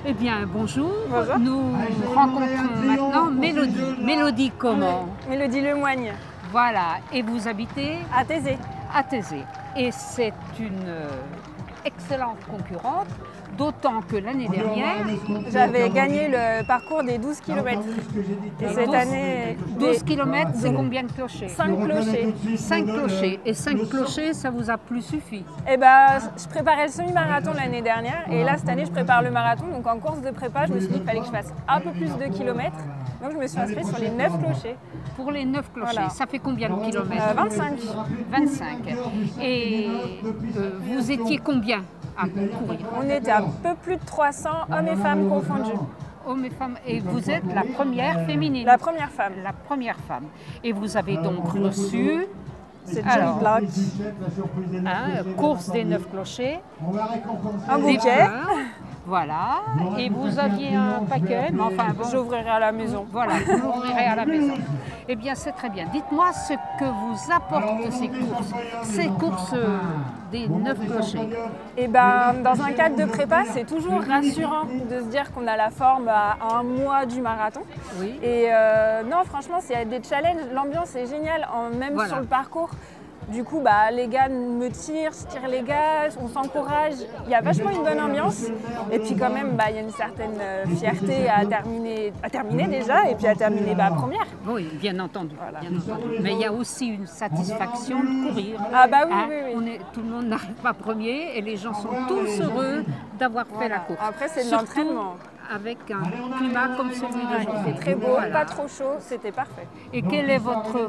Eh bien, bonjour. Bonjour. Nous rencontrons maintenant Mélodie. Mélodie comment? Mélodie Lemoigne, Voilà. Et vous habitez à Thésée. à Thésée. Et c'est une excellente concurrente, d'autant que l'année dernière, J'avais gagné le parcours des 12 km. Et cette 12 année, 12 km, c'est combien de clochers? 5 clochers. 5 clochers. Et 5 clochers, ça vous a plus suffi? Et ben, je préparais le semi-marathon l'année dernière. Et là, cette année, je prépare le marathon. Donc en course de prépa, je me suis dit qu'il fallait que je fasse un peu plus de kilomètres. Donc je me suis inscrite sur les 9 clochers. Pour les 9 clochers, Voilà. ça fait combien de kilomètres? 25. 25. Et vous étiez combien à courir? On était à peu plus de 300 hommes et femmes confondus. Hommes et femmes. Et vous êtes la première féminine? La première femme. La première femme. Et vous avez donc reçu C'est alors, John Black. course des 9 clochers, Un des bouquet. fleurs, voilà. Et vous aviez un paquet, mais enfin bon, J'ouvrirai à la maison. voilà, vous l'ouvrirez à la maison. Eh bien, c'est très bien. Dites-moi ce que vous apportent ces courses des 9 clochers. Et ben, dans un cadre de prépa, c'est toujours rassurant de se dire qu'on a la forme à un mois du marathon. Oui. Et non, franchement, s'il y a des challenges, l'ambiance est géniale, même Voilà. sur le parcours. Du coup, les gars me tirent, je tire les gars, on s'encourage. Il y a vachement une bonne ambiance. Et puis quand même, il y a une certaine fierté à terminer déjà, et puis à terminer première. Oui, bien entendu, Voilà. bien entendu. Mais il y a aussi une satisfaction de courir. Ah bah oui, Hein, oui. tout le monde n'arrive pas premier et les gens sont tous heureux d'avoir fait la course. Après, c'est de Surtout l'entraînement. avec un climat comme celui Il d'aujourd'hui. fait très beau, Voilà. pas trop chaud, c'était parfait. Et quelle est votre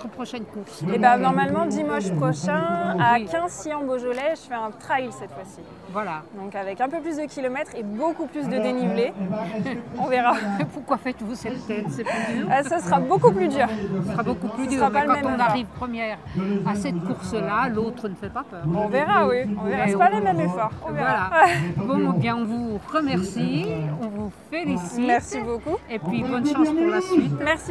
prochaine course? Et ben, normalement, dimanche prochain, à Oui. 15 en Beaujolais, je fais un trail cette fois-ci. Voilà. Donc avec un peu plus de kilomètres et beaucoup plus de dénivelé. On verra. Pourquoi faites-vous cette tête? C'est plus dur? Ça sera beaucoup plus dur. Ce sera beaucoup plus Ce dur. sera pas Mais le quand même on effort. arrive première à cette course-là, l'autre ne fait pas peur. On verra, oui. On verra. C'est pas le même effort. On verra. Voilà. Bon, bien, on vous remercie, on vous félicite. Merci beaucoup. Et puis, bonne chance pour la suite. Merci.